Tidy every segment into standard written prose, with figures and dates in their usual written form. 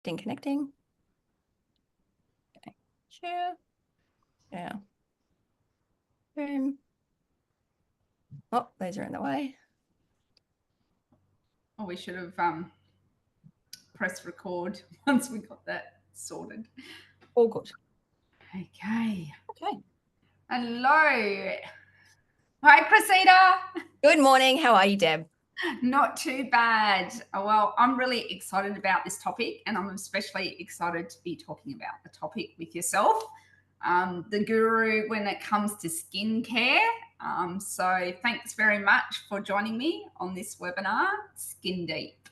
connecting, connecting. Okay. Share. Yeah. Boom. Oh, those are in the way. Oh, we should have pressed record once we got that sorted. All good. Okay. Okay. Hello. Hi, Cressida. Good morning. How are you, Deb? Not too bad. Well, I'm really excited about this topic, and I'm especially excited to be talking about the topic with yourself, the guru when it comes to skincare. So, thanks very much for joining me on this webinar, Skin Deep.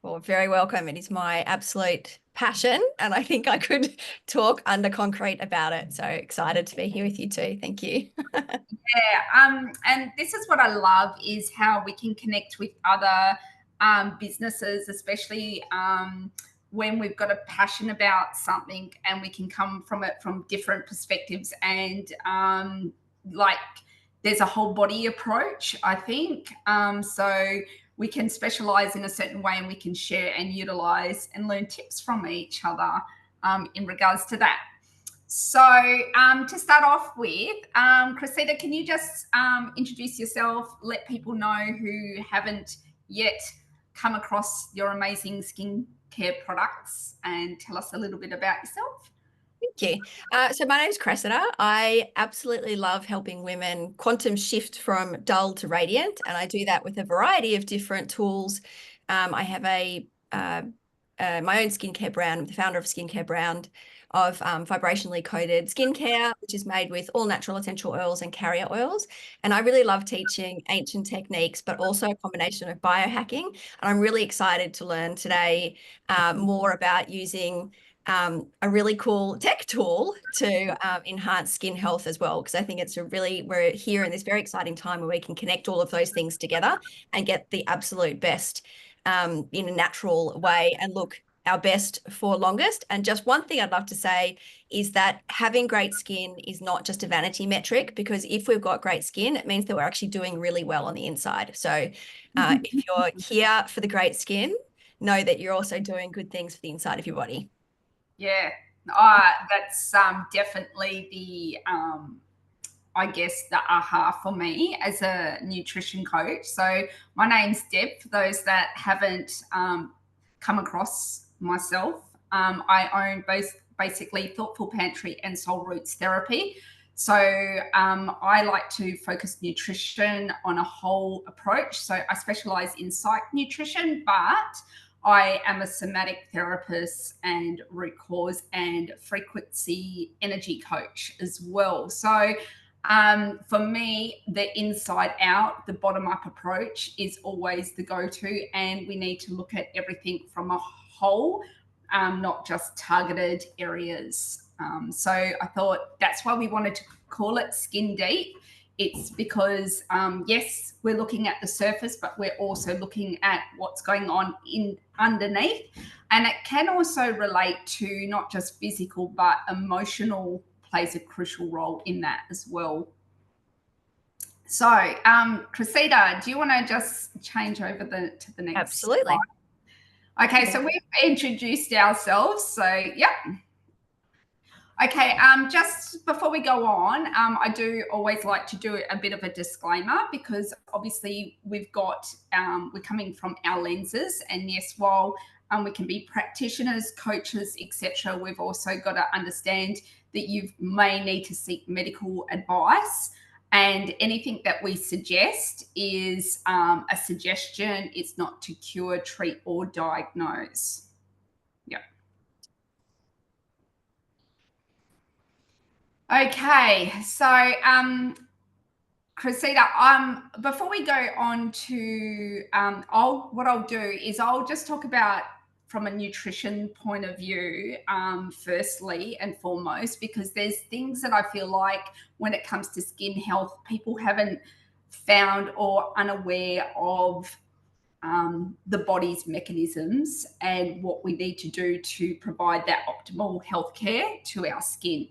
Well, very welcome. It is my absolute passion, and I think I could talk under concrete about it. So excited to be here with you too. Thank you. And this is what I love is how we can connect with other businesses, especially when we've got a passion about something and we can come from it from different perspectives and like there's a whole body approach, I think. So we can specialize in a certain way and we can share and utilize and learn tips from each other in regards to that. So to start off with, Cressida, can you just introduce yourself, let people know who haven't yet come across your amazing skincare products and tell us a little bit about yourself? Thank you. So my name is Cressida. I absolutely love helping women quantum shift from dull to radiant, and I do that with a variety of different tools. I have my own skincare brand. I'm the founder of a skincare brand of vibrationally coded skincare, which is made with all natural essential oils and carrier oils. And I really love teaching ancient techniques, but also a combination of biohacking. And I'm really excited to learn today more about using a really cool tech tool to enhance skin health as well, because I think we're here in this very exciting time where we can connect all of those things together and get the absolute best in a natural way and look our best for longest. And just one thing I'd love to say is that having great skin is not just a vanity metric, because if we've got great skin, it means that we're actually doing really well on the inside. So if you're here for the great skin, know that you're also doing good things for the inside of your body. Yeah, that's definitely the, I guess, the aha for me as a nutrition coach. So my name's Deb, for those that haven't come across myself. I own both basically Thoughtful Pantry and Soul Roots Therapy. So I like to focus nutrition on a whole approach. So I specialize in psych nutrition, but I am a somatic therapist and root cause and frequency energy coach as well. So for me, the inside out, the bottom up approach is always the go to. And we need to look at everything from a whole, not just targeted areas. So I thought that's why we wanted to call it Skin Deep. It's because, yes, we're looking at the surface, but we're also looking at what's going on underneath. And it can also relate to not just physical, but emotional plays a crucial role in that as well. So, Cressida, do you want to just change over to the next Absolutely. slide? Okay, so we've introduced ourselves. So, yep. Okay, just before we go on, I do always like to do a bit of a disclaimer, because obviously we're coming from our lenses, and yes, while we can be practitioners, coaches, etc., we've also got to understand that you may need to seek medical advice, and anything that we suggest is a suggestion. It's not to cure, treat, or diagnose. Yep. Okay, so Cressida, before we go on to what I'll do is I'll just talk about from a nutrition point of view, firstly and foremost, because there's things that I feel like when it comes to skin health, people haven't found or unaware of the body's mechanisms and what we need to do to provide that optimal healthcare to our skin.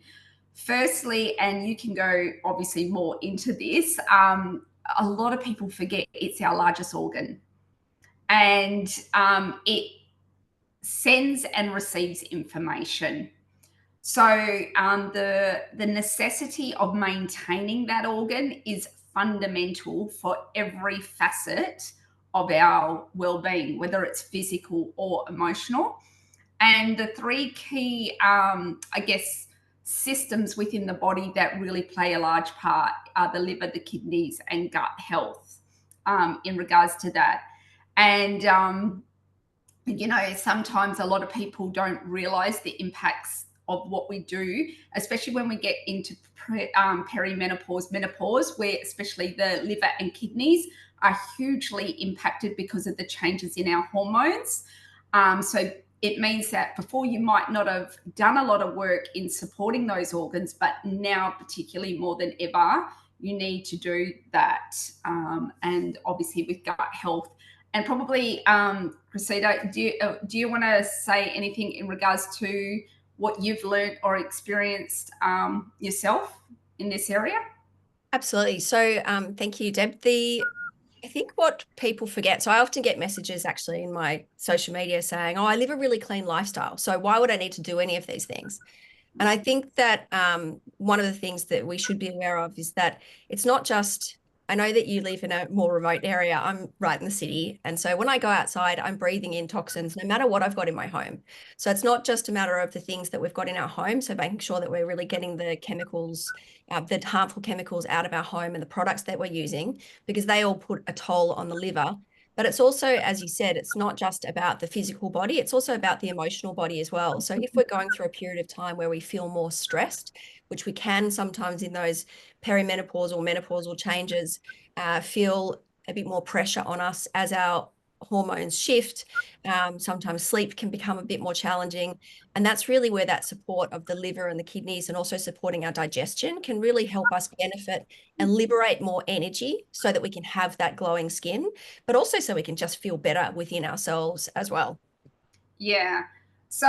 Firstly, and you can go obviously more into this, a lot of people forget it's our largest organ, and it sends and receives information. So the necessity of maintaining that organ is fundamental for every facet of our well-being, whether it's physical or emotional. And the three key, I guess, systems within the body that really play a large part are the liver, the kidneys, and gut health in regards to that. And sometimes a lot of people don't realize the impacts of what we do, especially when we get into perimenopause, menopause, where especially the liver and kidneys are hugely impacted because of the changes in our hormones. So it means that before you might not have done a lot of work in supporting those organs, but now, particularly more than ever, you need to do that. And obviously, with gut health. And probably, Cressida, do you want to say anything in regards to what you've learned or experienced yourself in this area? Absolutely. So, thank you, Deb. I think what people forget, so I often get messages actually in my social media saying, "Oh, I live a really clean lifestyle, so why would I need to do any of these things?" And I think that one of the things that we should be aware of is that it's not just, I know that you live in a more remote area. I'm right in the city. And so when I go outside, I'm breathing in toxins no matter what I've got in my home. So it's not just a matter of the things that we've got in our home. So making sure that we're really getting the chemicals, the harmful chemicals out of our home and the products that we're using, because they all put a toll on the liver. But it's also, as you said, it's not just about the physical body, it's also about the emotional body as well. So if we're going through a period of time where we feel more stressed, which we can sometimes in those perimenopausal or menopausal changes, feel a bit more pressure on us as our hormones shift. Sometimes sleep can become a bit more challenging. And that's really where that support of the liver and the kidneys and also supporting our digestion can really help us benefit and liberate more energy so that we can have that glowing skin, but also so we can just feel better within ourselves as well. Yeah. So,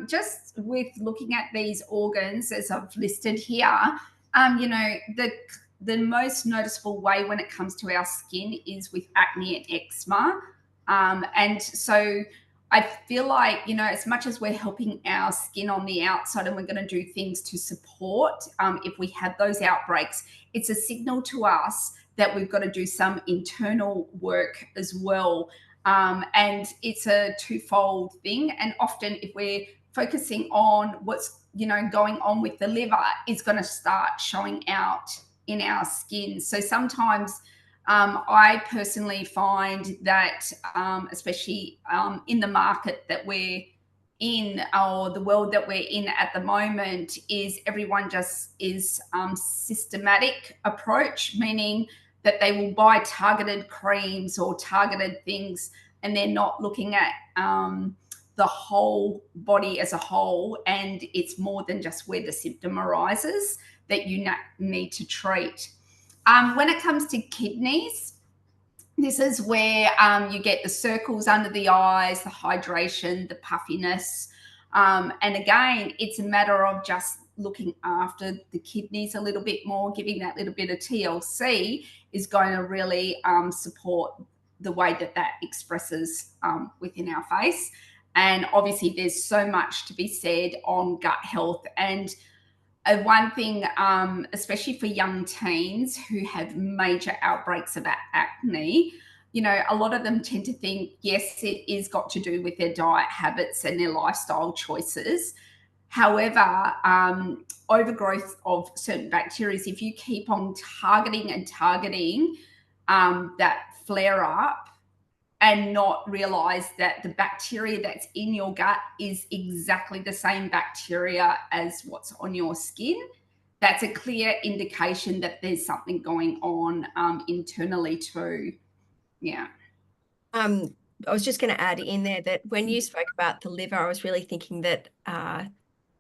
just with looking at these organs as I've listed here, the most noticeable way when it comes to our skin is with acne and eczema. And so I feel like, as much as we're helping our skin on the outside and we're going to do things to support, if we have those outbreaks, it's a signal to us that we've got to do some internal work as well. And it's a twofold thing. And often, if we're focusing on what's going on with the liver, it's going to start showing out in our skin. So sometimes I personally find that, especially in the market that we're in, or the world that we're in at the moment, is everyone just is systematic approach, meaning that they will buy targeted creams or targeted things, and they're not looking at the whole body as a whole. And it's more than just where the symptom arises that you need to treat. When it comes to kidneys, this is where you get the circles under the eyes, the hydration, the puffiness. And again, it's a matter of just looking after the kidneys a little bit more, giving that little bit of TLC is going to really support the way that that expresses within our face. And obviously, there's so much to be said on gut health. And one thing, especially for young teens who have major outbreaks of acne, a lot of them tend to think, yes, it is got to do with their diet habits and their lifestyle choices. However, overgrowth of certain bacteria, if you keep on targeting and targeting that flare up, and not realize that the bacteria that's in your gut is exactly the same bacteria as what's on your skin, that's a clear indication that there's something going on internally too. Yeah. I was just going to add in there that when you spoke about the liver, I was really thinking that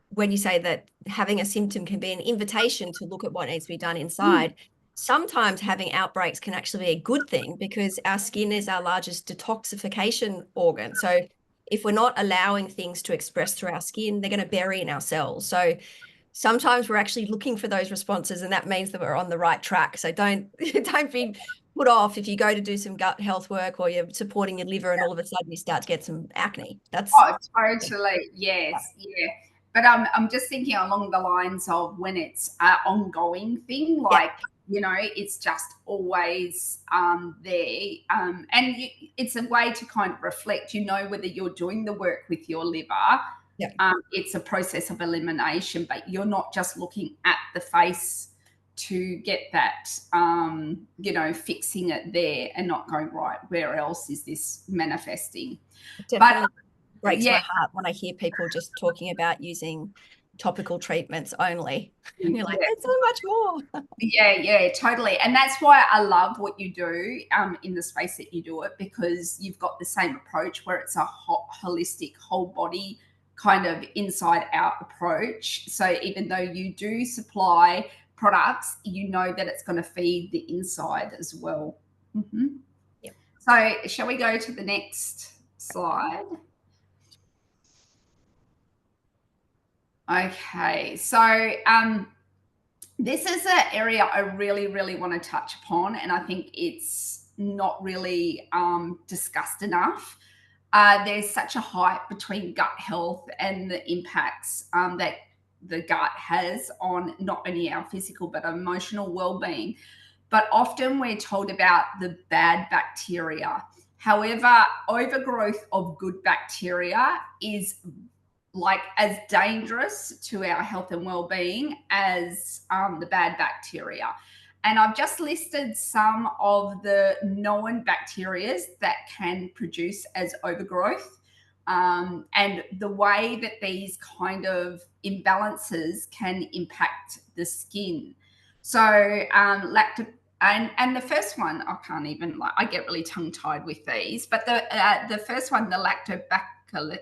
when you say that having a symptom can be an invitation to look at what needs to be done inside, sometimes having outbreaks can actually be a good thing because our skin is our largest detoxification organ. So if we're not allowing things to express through our skin, they're going to bury in our cells. So sometimes we're actually looking for those responses, and that means that we're on the right track. So don't don't be put off if you go to do some gut health work or you're supporting your liver and all of a sudden you start to get some acne. That's Oh, totally. yeah. Yes. Yeah. But I'm just thinking along the lines of when it's an ongoing thing, Yeah. like, it's just always there. And it's a way to kind of reflect, whether you're doing the work with your liver. Yeah. It's a process of elimination, but you're not just looking at the face to get that, fixing it there and not going, right, where else is this manifesting? It But definitely breaks yeah, my heart when I hear people just talking about using topical treatments only. And you're like, yeah, there's so much more. yeah, totally. And that's why I love what you do in the space that you do it, because you've got the same approach where it's a holistic, whole body kind of inside out approach. So even though you do supply products, you know that it's going to feed the inside as well. Mm-hmm. Yep. So, shall we go to the next slide? Okay, so this is an area I really, really want to touch upon, and I think it's not really discussed enough. There's such a hype between gut health and the impacts that the gut has on not only our physical but emotional well-being. But often we're told about the bad bacteria. However, overgrowth of good bacteria is like as dangerous to our health and well-being as the bad bacteria. And I've just listed some of the known bacteria that can produce as overgrowth, and the way that these kind of imbalances can impact the skin. So and the first one, I can't even, like, I get really tongue tied with these, but the first one, the lactobacillus.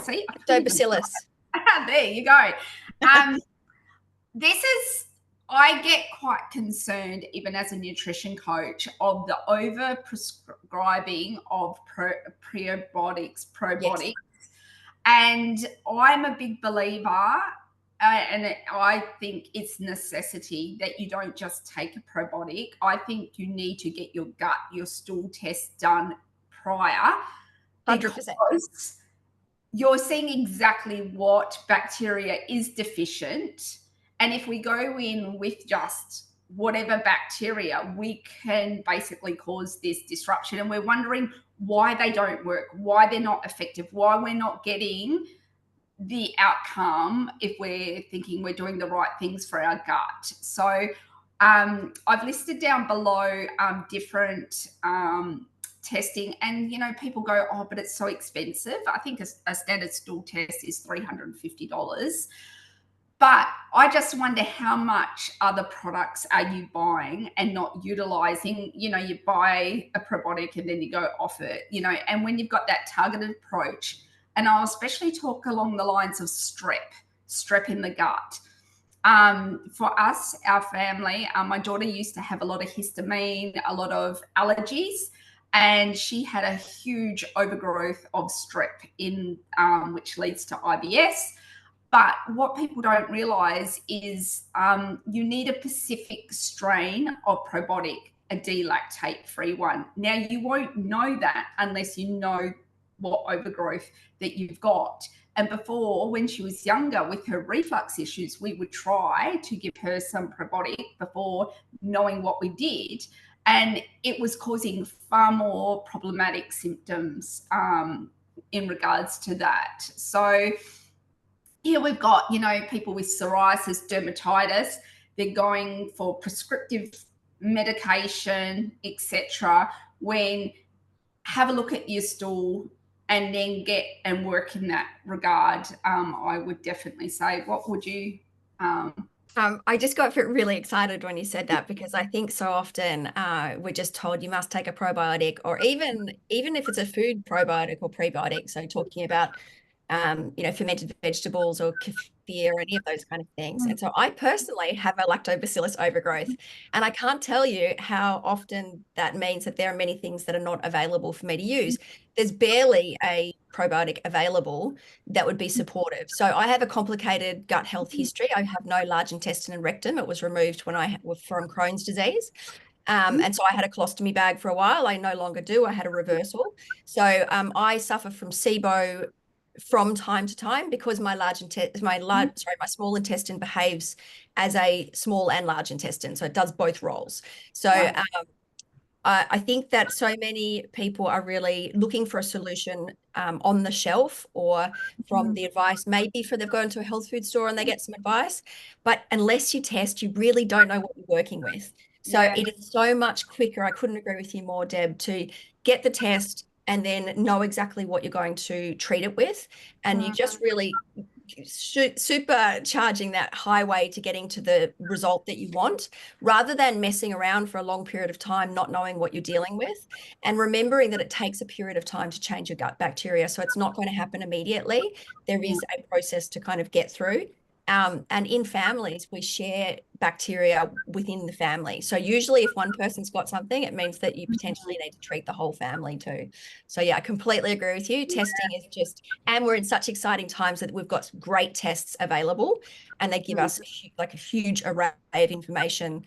See, I can't even. Lactobacillus. There you go. This is, I get quite concerned, even as a nutrition coach, of the over prescribing of probiotics. Yes. And I'm a big believer, and I think it's necessity that you don't just take a probiotic. I think you need to get your gut, your stool test done prior, 100%. because you're seeing exactly what bacteria is deficient. And if we go in with just whatever bacteria, we can basically cause this disruption. And we're wondering why they don't work, why they're not effective, why we're not getting the outcome if we're thinking we're doing the right things for our gut. So I've listed down below different testing, and people go, oh, but it's so expensive. I think a standard stool test is $350. But I just wonder how much other products are you buying and not utilizing. You buy a probiotic and then you go off it, and when you've got that targeted approach, and I'll especially talk along the lines of strep in the gut. For us, our family, my daughter used to have a lot of histamine, a lot of allergies, and she had a huge overgrowth of strep in, which leads to IBS. But what people don't realize is you need a specific strain of probiotic, a D-lactate-free one. Now, you won't know that unless you know what overgrowth that you've got. And before, when she was younger with her reflux issues, we would try to give her some probiotic before knowing what we did. And it was causing far more problematic symptoms in regards to that. So here we've got, people with psoriasis, dermatitis, they're going for prescriptive medication, etc. When have a look at your stool and then get and work in that regard. I would definitely say, what would you? I just got really excited when you said that, because I think so often we're just told you must take a probiotic, or even if it's a food probiotic or prebiotic. So talking about fermented vegetables or kefir, any of those kind of things. And so I personally have a lactobacillus overgrowth, and I can't tell you how often that means that there are many things that are not available for me to use. There's barely a probiotic available that would be supportive. So I have a complicated gut health history. I have no large intestine and rectum. It was removed when I was from Crohn's disease. And so I had a colostomy bag for a while. I no longer do. I had a reversal. So I suffer from SIBO from time to time because my small intestine behaves as a small and large intestine. So it does both roles. So Right. I think that so many people are really looking for a solution on the shelf or from the advice, maybe for they've gone to a health food store and they get some advice. But unless you test, you really don't know what you're working with. So Yeah. it is so much quicker. I couldn't agree with you more, Deb, to get the test and then know exactly what you're going to treat it with. And you just really supercharging that highway to getting to the result that you want rather than messing around for a long period of time, not knowing what you're dealing with, and remembering that it takes a period of time to change your gut bacteria. So it's not going to happen immediately. There Yeah. is a process to kind of get through. And in families, we share bacteria within the family. So usually, if one person's got something, it means that you potentially need to treat the whole family too. So yeah, I completely agree with you. Testing is just, and we're in such exciting times that we've got great tests available, and they give us like a huge array of information,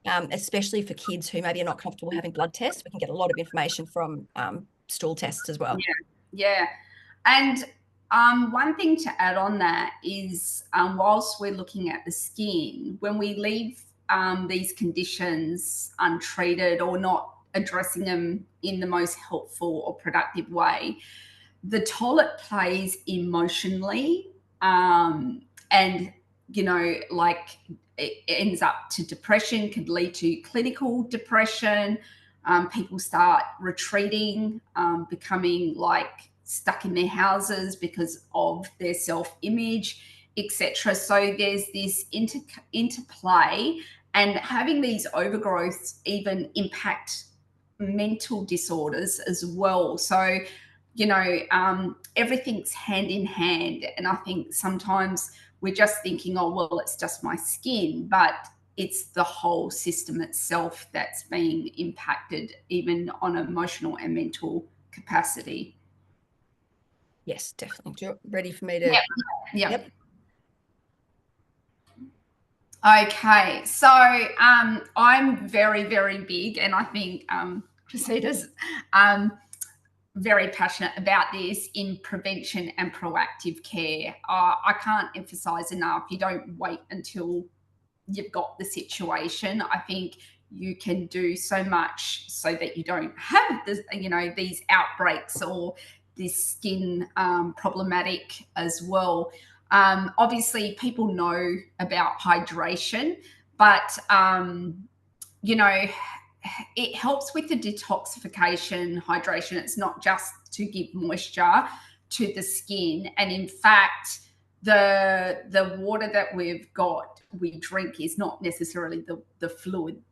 especially for kids who maybe are not comfortable having blood tests. We can get a lot of information from stool tests as well. Yeah, yeah. And one thing to add on that is, whilst we're looking at the skin, when we leave these conditions untreated or not addressing them in the most helpful or productive way, the toll it plays emotionally, and like it ends up to depression, could lead to clinical depression. People start retreating, becoming like stuck in their houses because of their self-image, etc. So there's this interplay, and having these overgrowths even impact mental disorders as well. So everything's hand in hand. And I think sometimes we're just thinking, oh, well, it's just my skin, but it's the whole system itself that's being impacted, even on emotional and mental capacity. Yes, definitely. Ready for me to? Yep. Yep. Yep. Okay, so I'm very, very big, and I think Cressida's very passionate about this in prevention and proactive care. I can't emphasize enough, you don't wait until you've got the situation. I think you can do so much so that you don't have this, these outbreaks or this skin problematic as well. Obviously, people know about hydration, but you know, it helps with the detoxification, hydration. It's not just to give moisture to the skin. And in fact, the water that we drink is not necessarily the fluid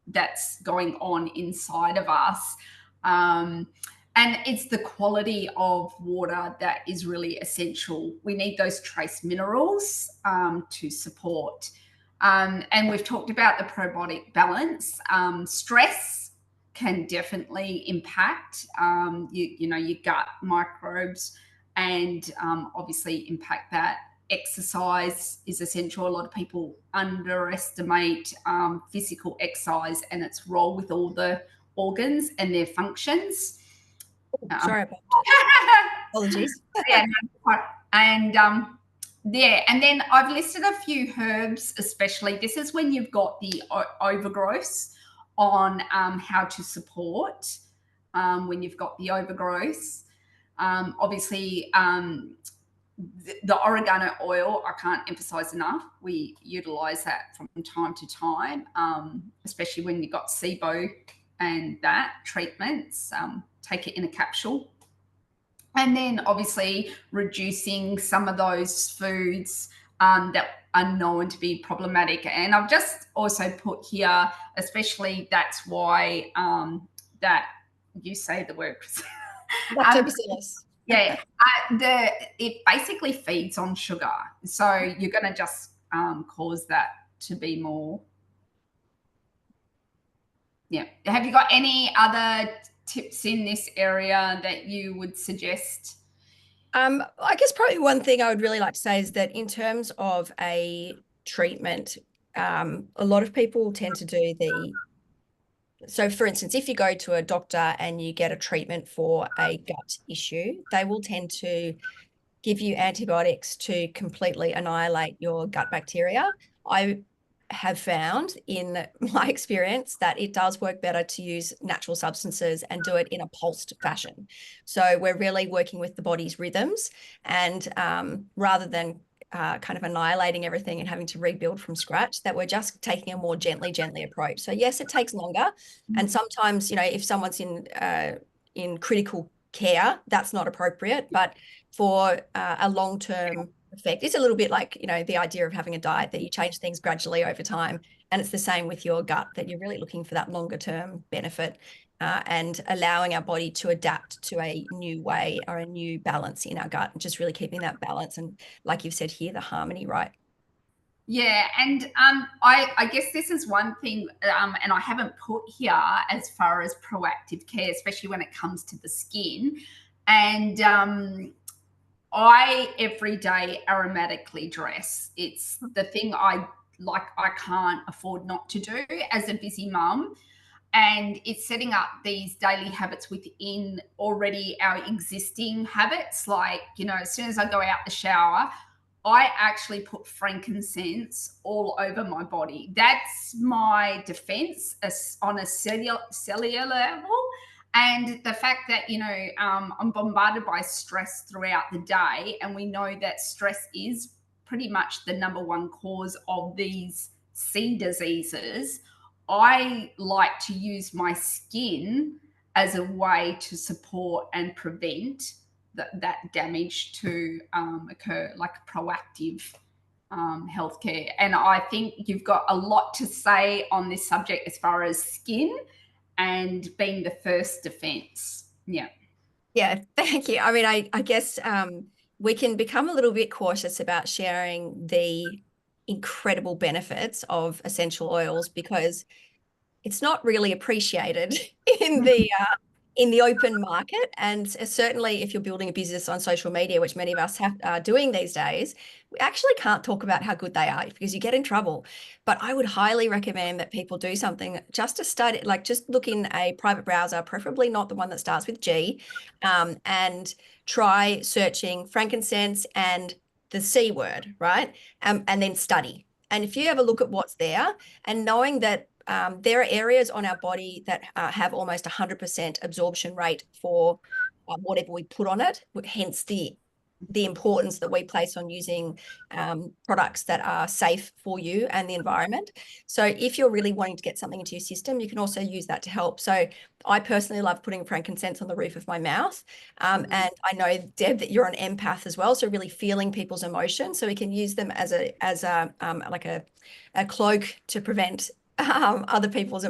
that's going on inside of us. And it's the quality of water that is really essential. We need those trace minerals to support. And we've talked about the probiotic balance. Stress can definitely impact your gut microbes, and obviously impact that. Exercise is essential. A lot of people underestimate physical exercise and its role with all the organs and their functions. Sorry about apologies. Yeah, and yeah, and then I've listed a few herbs, especially. This is when you've got the overgrowths on how to support when you've got the overgrowths. Obviously, the oregano oil, I can't emphasize enough. We utilize that from time to time, especially when you've got SIBO and that treatments. Take it in a capsule. And then obviously reducing some of those foods that are known to be problematic. And I've just also put here, especially that's why that you say the word. Lactobacillus. Yeah, it basically feeds on sugar, so you're going to just cause that to be more. Yeah. Have you got any other tips in this area that you would suggest? I guess probably one thing I would really like to say is that in terms of a treatment, a lot of people tend to do the So for instance, if you go to a doctor and you get a treatment for a gut issue, they will tend to give you antibiotics to completely annihilate your gut bacteria. I have found in my experience that it does work better to use natural substances and do it in a pulsed fashion. So we're really working with the body's rhythms, and rather than kind of annihilating everything and having to rebuild from scratch, that we're just taking a more gently approach. So yes, it takes longer, and sometimes, if someone's in critical care, that's not appropriate. But for a long-term effect, it's a little bit like, the idea of having a diet, that you change things gradually over time. And it's the same with your gut, that you're really looking for that longer term benefit, and allowing our body to adapt to a new way or a new balance in our gut, and just really keeping that balance. And like you've said here, the harmony, right? Yeah, and I guess this is one thing, and I haven't put here as far as proactive care, especially when it comes to the skin. And I every day aromatically dress. It's the thing I like. I can't afford not to do as a busy mum. And it's setting up these daily habits within already our existing habits. Like, as soon as I go out the shower, I actually put frankincense all over my body. That's my defense on a cellular level. And the fact that, I'm bombarded by stress throughout the day, and we know that stress is pretty much the number one cause of these C diseases. I like to use my skin as a way to support and prevent that damage to occur, like proactive healthcare. And I think you've got a lot to say on this subject as far as skin and being the first defense. Yeah. Yeah, thank you. I mean, I guess we can become a little bit cautious about sharing the incredible benefits of essential oils, because it's not really appreciated in the open market. And certainly if you're building a business on social media, which many of us are doing these days, we actually can't talk about how good they are, because you get in trouble. But I would highly recommend that people do something just to study, like just look in a private browser, preferably not the one that starts with G, and try searching frankincense and the C word, right? And then study. And if you have a look at what's there, and knowing that there are areas on our body that have almost 100% absorption rate for whatever we put on it, hence the importance that we place on using products that are safe for you and the environment. So if you're really wanting to get something into your system, you can also use that to help. So I personally love putting frankincense on the roof of my mouth. And I know, Deb, that you're an empath as well. So really feeling people's emotions. So we can use them as a like a cloak to prevent other people's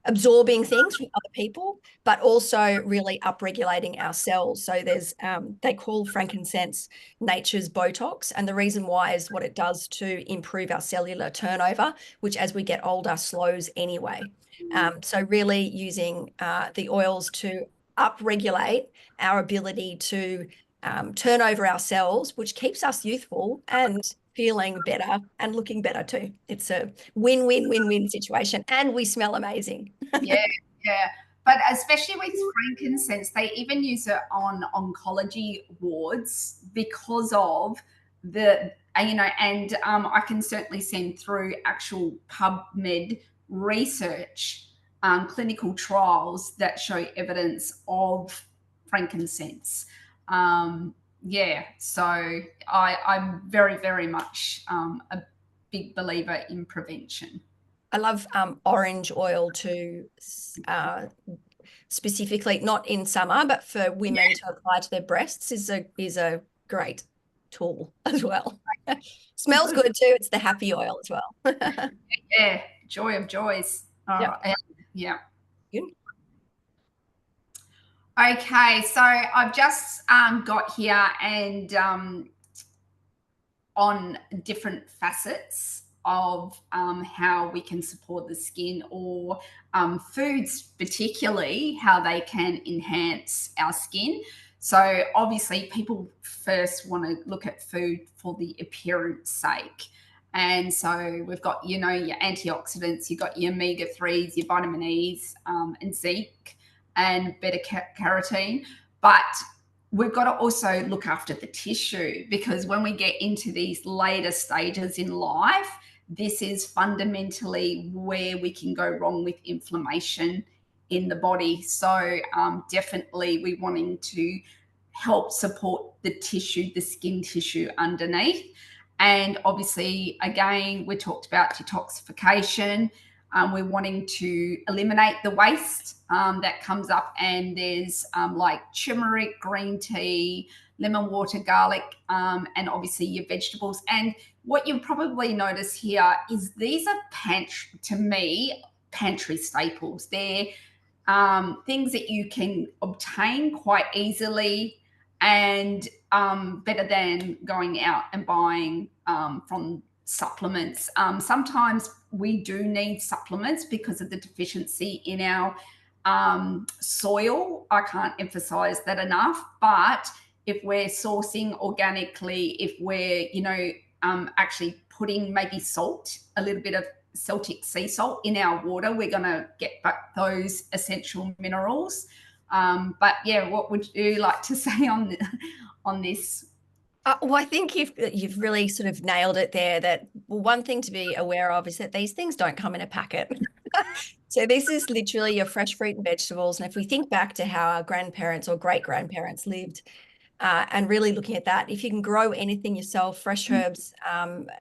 absorbing things from other people, but also really upregulating our cells. So there's they call frankincense nature's Botox, and the reason why is what it does to improve our cellular turnover, which as we get older slows anyway. So really using the oils to upregulate our ability to turn over our cells, which keeps us youthful and feeling better and looking better too. It's a win-win-win-win situation, and we smell amazing. Yeah, yeah. But especially with frankincense, they even use it on oncology wards because of and I can certainly send through actual PubMed research, clinical trials that show evidence of frankincense. Yeah, so I'm very, very much a big believer in prevention. I love orange oil too, specifically not in summer, but for women to apply to their breasts is a great tool as well. Smells good too. It's the happy oil as well. Yeah, joy of joys. Yeah. Yeah. Okay, so I've just got here and on different facets of how we can support the skin, or foods, particularly how they can enhance our skin. So obviously people first want to look at food for the appearance sake. And so we've got, your antioxidants, you've got your omega-3s, your vitamin E's, and zinc, and beta carotene. But we've got to also look after the tissue, because when we get into these later stages in life, this is fundamentally where we can go wrong with inflammation in the body. So definitely we're wanting to help support the tissue, the skin tissue underneath. And obviously, again, we talked about detoxification. We're wanting to eliminate the waste that comes up, and there's like turmeric, green tea, lemon water, garlic, and obviously your vegetables. And what you'll probably notice here is these are to me, pantry staples. They're things that you can obtain quite easily, and better than going out and buying from supplements. Sometimes we do need supplements because of the deficiency in our soil. I can't emphasize that enough. But if we're sourcing organically, if we're, actually putting maybe salt, a little bit of Celtic sea salt in our water, we're going to get back those essential minerals. But yeah, what would you like to say on this? Well, I think you've really sort of nailed it there. That one thing to be aware of is that these things don't come in a packet. So this is literally your fresh fruit and vegetables. And if we think back to how our grandparents or great grandparents lived, and really looking at that, if you can grow anything yourself, fresh herbs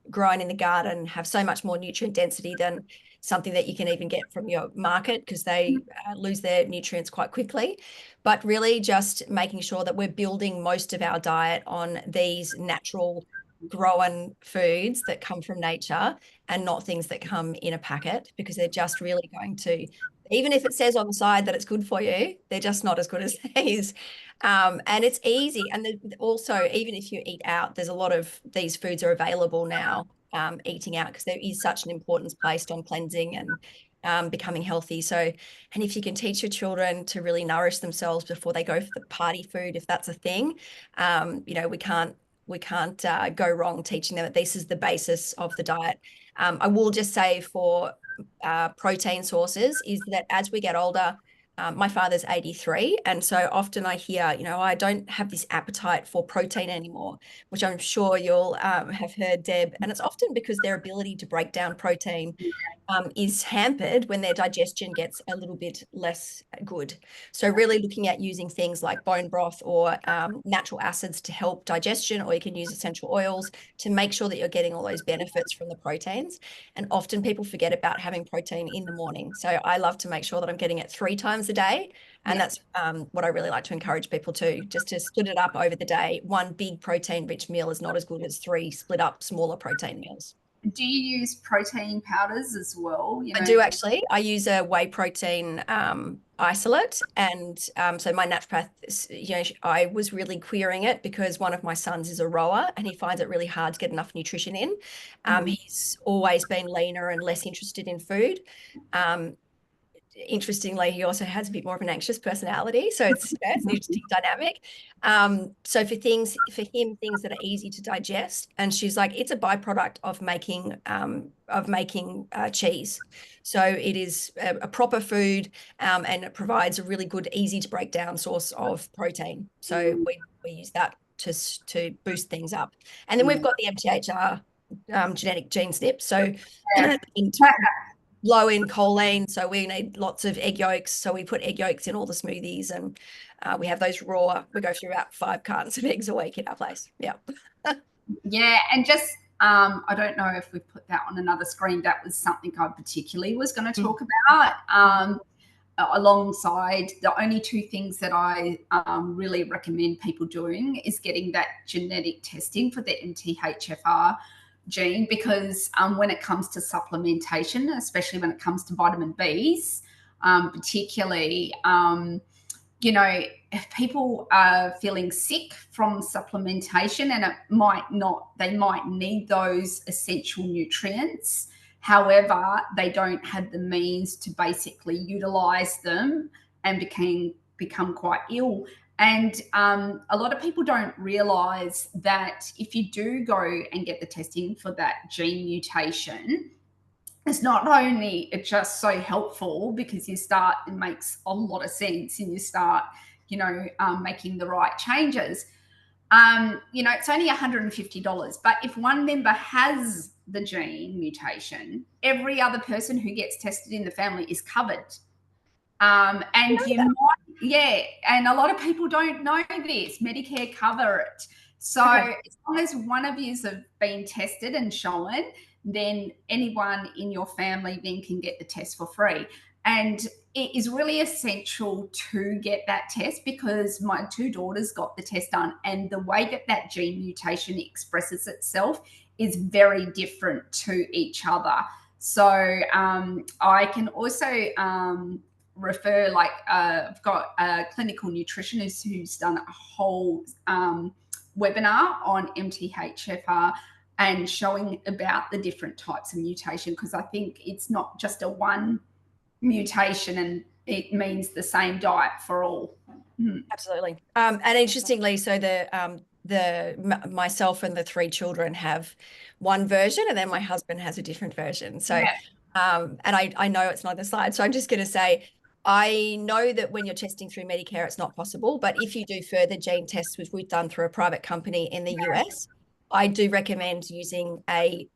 grown in the garden have so much more nutrient density than something that you can even get from your market, because they lose their nutrients quite quickly. But really just making sure that we're building most of our diet on these natural grown foods that come from nature, and not things that come in a packet, because they're just really going to, even if it says on the side that it's good for you, they're just not as good as these. And it's easy. And also, even if you eat out, there's a lot of these foods are available now, eating out, because there is such an importance placed on cleansing and becoming healthy. So, and if you can teach your children to really nourish themselves before they go for the party food, if that's a thing, we can't go wrong teaching them that this is the basis of the diet. I will just say for protein sources is that as we get older, my father's 83. And so often I hear, I don't have this appetite for protein anymore, which I'm sure you'll have heard, Deb. And it's often because their ability to break down protein is hampered when their digestion gets a little bit less good. So really looking at using things like bone broth or natural acids to help digestion, or you can use essential oils to make sure that you're getting all those benefits from the proteins. And often people forget about having protein in the morning. So I love to make sure that I'm getting it 3 times a day. And that's what I really like to encourage people to, just to split it up over the day. One big protein rich meal is not as good as 3 split up smaller protein meals. Do you use protein powders as well? I do actually. I use a whey protein isolate, and so my naturopath, I was really querying it because one of my sons is a rower and he finds it really hard to get enough nutrition in. He's always been leaner and less interested in food. Interestingly, he also has a bit more of an anxious personality, so it's an interesting dynamic. So for him, things that are easy to digest, and she's like, it's a byproduct of making cheese. So it is a proper food, and it provides a really good, easy to break down source of protein. So we use that to boost things up, and then we've got the MTHR genetic gene snip. So low in choline, so we need lots of egg yolks. So we put egg yolks in all the smoothies, and we have those raw. We go through about 5 cartons of eggs a week in our place. Yeah. Yeah, and just I don't know if we put that on another screen. That was something I particularly was going to talk about. Alongside, the only 2 things that I really recommend people doing is getting that genetic testing for the MTHFR gene, because when it comes to supplementation, especially when it comes to vitamin Bs, particularly, if people are feeling sick from supplementation, and they might need those essential nutrients. However, they don't have the means to basically utilize them and become quite ill. And a lot of people don't realize that if you do go and get the testing for that gene mutation, it's not only it's just so helpful because it makes a lot of sense and you start, making the right changes. It's only $150. But if one member has the gene mutation, every other person who gets tested in the family is covered. And you might, yeah, and a lot of people don't know this. Medicare cover it. So Okay. as long as one of you have been tested and shown, then anyone in your family then can get the test for free. And it is really essential to get that test because my two daughters got the test done, and the way that that gene mutation expresses itself is very different to each other. So I can also refer, like I've got a clinical nutritionist who's done a whole webinar on MTHFR and showing about the different types of mutation, because I think it's not just a one mutation and it means the same diet for all. Absolutely. And interestingly, so myself and the three children have one version, and then my husband has a different version. So, Yeah. and I know it's not the slide. So I'm just going to say, I know that when you're testing through Medicare, it's not possible. But if you do further gene tests, which we've done through a private company in the US, I do recommend using a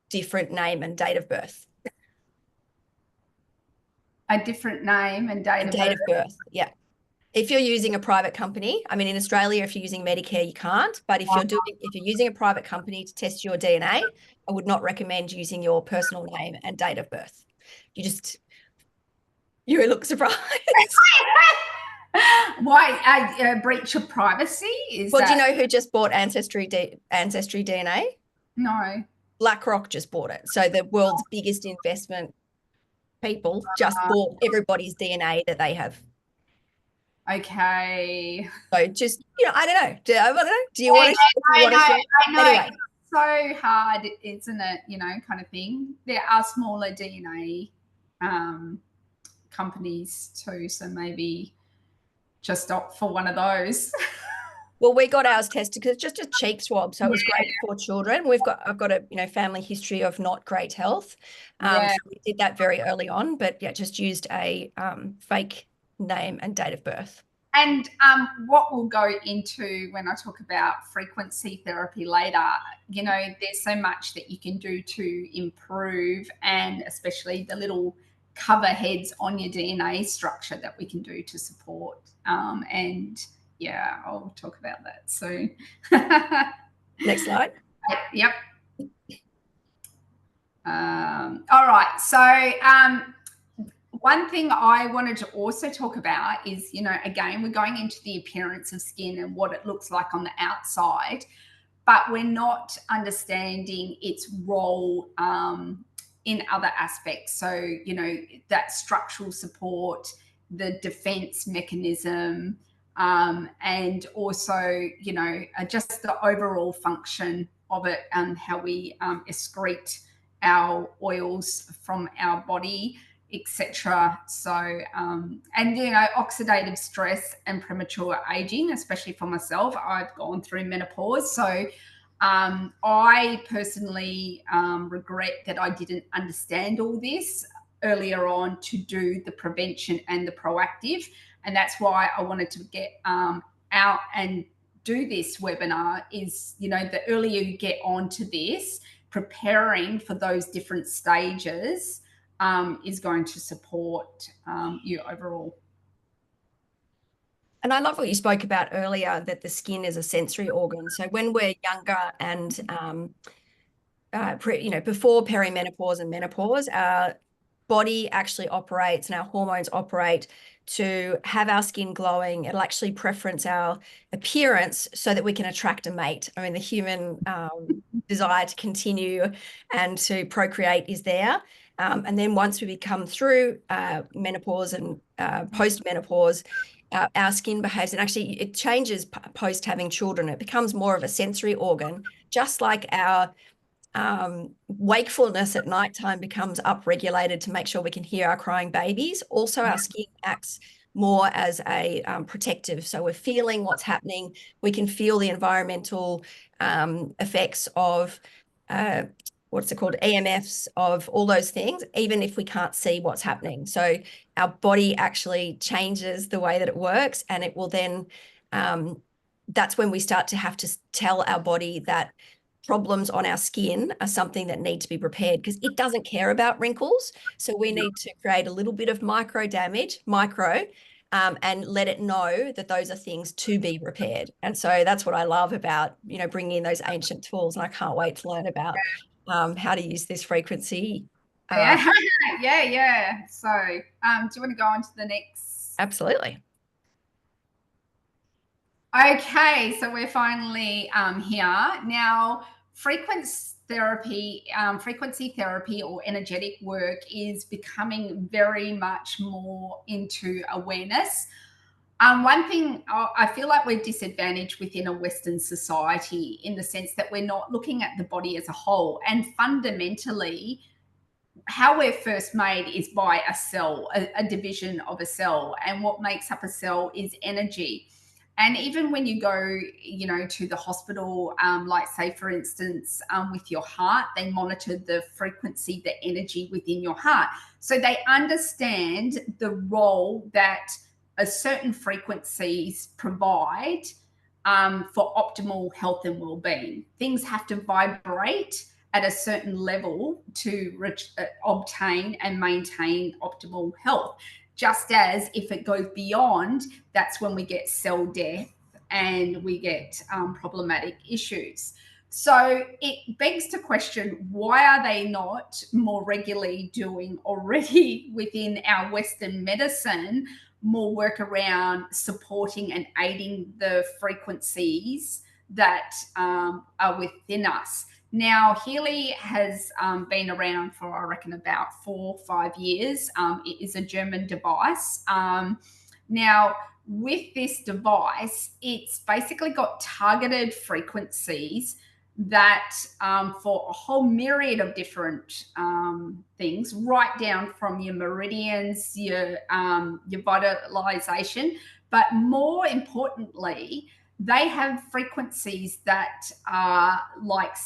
different name and date of birth. A different name and date of Date birth. of birth, yeah. If you're using a private company, I mean, in Australia, if you're using Medicare, you can't. But if you're using a private company to test your DNA, I would not recommend using your personal name and date of birth. You look surprised. Why a breach of privacy? Is Well, do you that know who just bought Ancestry DNA? no? BlackRock just bought it. So the world's biggest investment people just bought everybody's DNA that they have. Okay. So just, I don't know. Do you want to share? I know. Anyway. It's so hard, isn't it? Kind of thing. There are smaller DNA companies too, so maybe just opt for one of those. Well, we got ours tested because it's just a cheek swab, so it was great for children. I've got a family history of not great health, Yeah. so we did that very early on. But yeah, just used a fake name and date of birth. And what we'll go into when I talk about frequency therapy later, there's so much that you can do to improve, and especially the little cover heads on your DNA structure that we can do to support. And yeah, I'll talk about that soon. Next slide. Yep. All right. So one thing I wanted to also talk about is, again, we're going into the appearance of skin and what it looks like on the outside, but we're not understanding its role in other aspects. So, that structural support, the defense mechanism, and also, just the overall function of it and how we excrete our oils from our body, etc. So, and oxidative stress and premature aging, especially for myself, I've gone through menopause. So, I personally regret that I didn't understand all this earlier on to do the prevention and the proactive. And that's why I wanted to get out and do this webinar is, the earlier you get onto this, preparing for those different stages is going to support you overall. And I love what you spoke about earlier, that the skin is a sensory organ. So when we're younger and, before perimenopause and menopause, our body actually operates and our hormones operate to have our skin glowing. It'll actually preference our appearance so that we can attract a mate. I mean, the human desire to continue and to procreate is there. And then once we come through menopause and post-menopause, our skin behaves, and actually it changes post having children. It becomes more of a sensory organ, just like our wakefulness at nighttime becomes upregulated to make sure we can hear our crying babies. Also, our skin acts more as a protective. So we're feeling what's happening. We can feel the environmental effects of what's it called, EMFs, of all those things, even if we can't see what's happening. So our body actually changes the way that it works, and it will then, that's when we start to have to tell our body that problems on our skin are something that need to be repaired, because it doesn't care about wrinkles. So we need to create a little bit of micro damage, and let it know that those are things to be repaired. And so that's what I love about, bringing in those ancient tools. And I can't wait to learn about how to use this frequency. Yeah, yeah. So, do you want to go on to the next? Absolutely. Okay, so we're finally here now. Frequency therapy, or energetic work, is becoming very much more into awareness. One thing I feel like we're disadvantaged within a Western society, in the sense that we're not looking at the body as a whole, and fundamentally how we're first made is by a cell, a division of a cell, and what makes up a cell is energy. And even when you go, to the hospital, like say for instance, with your heart, they monitor the frequency, the energy within your heart, so they understand the role that a certain frequencies provide, for optimal health and well-being. Things have to vibrate at a certain level to obtain and maintain optimal health. Just as if it goes beyond, that's when we get cell death and we get problematic issues. So it begs to question, why are they not more regularly doing already within our Western medicine more work around supporting and aiding the frequencies that are within us? Now, Healy has been around for, I reckon, about 4 or 5 years. It is a German device. Now, with this device, it's basically got targeted frequencies that, for a whole myriad of different things, right down from your meridians, your vitalization, but more importantly, they have frequencies that are like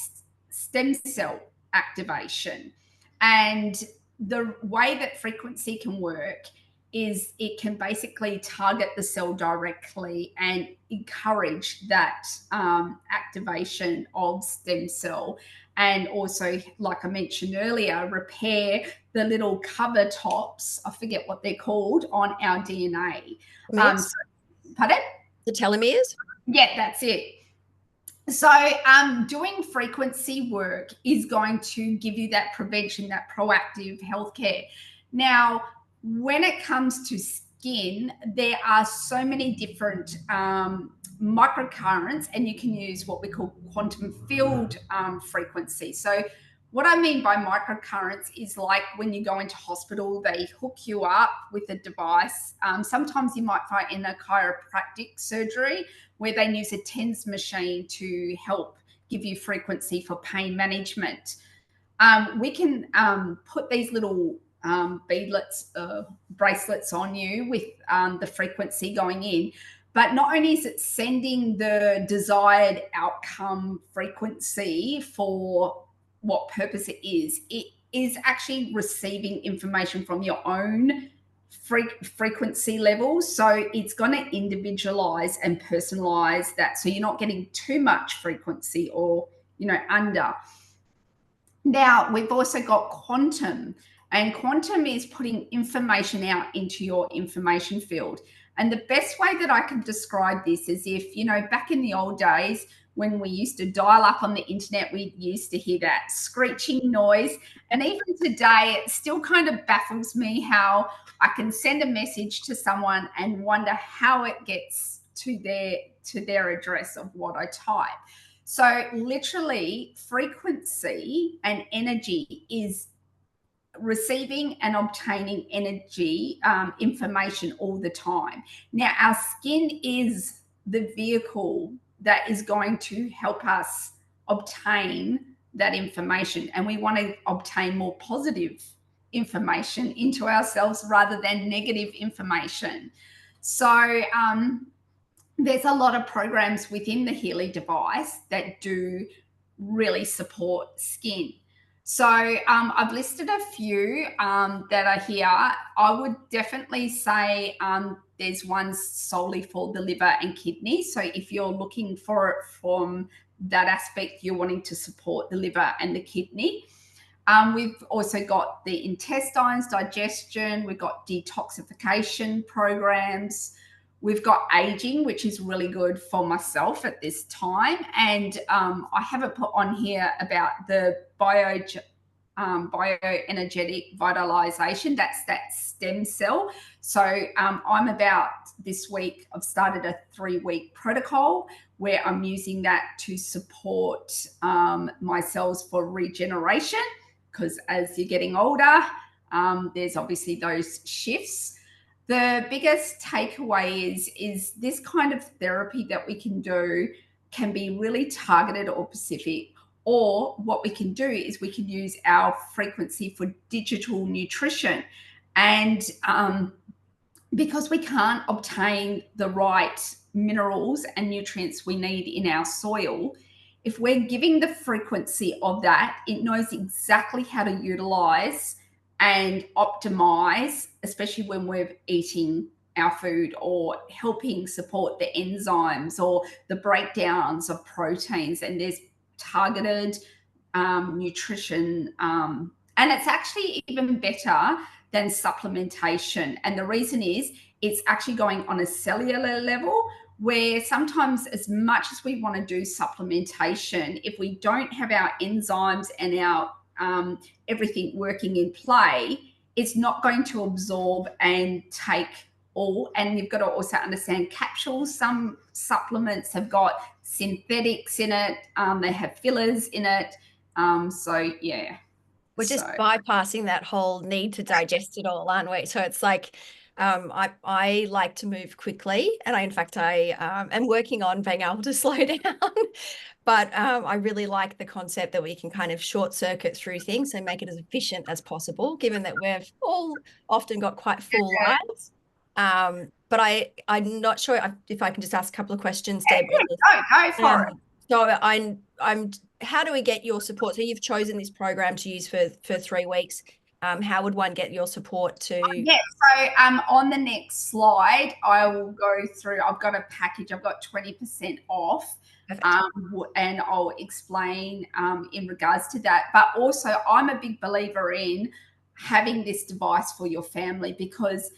stem cell activation. And the way that frequency can work is it can basically target the cell directly and encourage that activation of stem cell, and also, like I mentioned earlier, repair the little cover tops, I forget what they're called, on our DNA. Pardon? The telomeres? Yeah, that's it. So, doing frequency work is going to give you that prevention, that proactive healthcare. Now, when it comes to skin, there are so many different microcurrents, and you can use what we call quantum field frequency. So, what I mean by microcurrents is, like when you go into hospital, they hook you up with a device. Sometimes you might find in a chiropractic surgery where they use a TENS machine to help give you frequency for pain management. We can put these little beadlets, bracelets on you with the frequency going in. But not only is it sending the desired outcome frequency for what purpose it is actually receiving information from your own frequency levels. So it's going to individualize and personalize that, so you're not getting too much frequency or under. Now, we've also got quantum, and quantum is putting information out into your information field. And the best way that I can describe this is, if back in the old days when we used to dial up on the internet, we used to hear that screeching noise. And even today, it still kind of baffles me how I can send a message to someone and wonder how it gets to their address of what I type. So literally, frequency and energy is receiving and obtaining energy, information all the time. Now, our skin is the vehicle that is going to help us obtain that information, and we want to obtain more positive information into ourselves rather than negative information. So there's a lot of programs within the Healy device that do really support skin. So I've listed a few that are here. I would definitely say there's ones solely for the liver and kidney. So if you're looking for it from that aspect, you're wanting to support the liver and the kidney. We've also got the intestines, digestion, we've got detoxification programs. We've got aging, which is really good for myself at this time. And I haven't put on here about the bioenergetic vitalization. That's that stem cell. So I'm about this week, I've started a 3-week protocol where I'm using that to support my cells for regeneration, because as you're getting older, there's obviously those shifts. The biggest takeaway is this kind of therapy that we can do can be really targeted or specific, or what we can do is we can use our frequency for digital nutrition. And because we can't obtain the right minerals and nutrients we need in our soil, if we're giving the frequency of that, it knows exactly how to utilize and optimize, especially when we're eating our food or helping support the enzymes or the breakdowns of proteins. And there's targeted nutrition. And it's actually even better than supplementation. And the reason is it's actually going on a cellular level, where sometimes, as much as we want to do supplementation, if we don't have our enzymes and our everything working in play, it's not going to absorb and take all. And you've got to also understand capsules. Some supplements have got synthetics in it. They have fillers in it. So yeah. We're just bypassing that whole need to digest it all, aren't we? So it's like, I like to move quickly, and in fact I am working on being able to slow down. But I really like the concept that we can kind of short circuit through things and make it as efficient as possible, given that we've all often got quite full lives. But I'm not sure if I can just ask a couple of questions, Deb. Go for it. So I'm how do we get your support? So you've chosen this program to use for 3 weeks. How would one get your support to? Yeah, so on the next slide, I will go through, I've got a package, I've got 20% off. And I'll explain in regards to that. But also, I'm a big believer in having this device for your family, because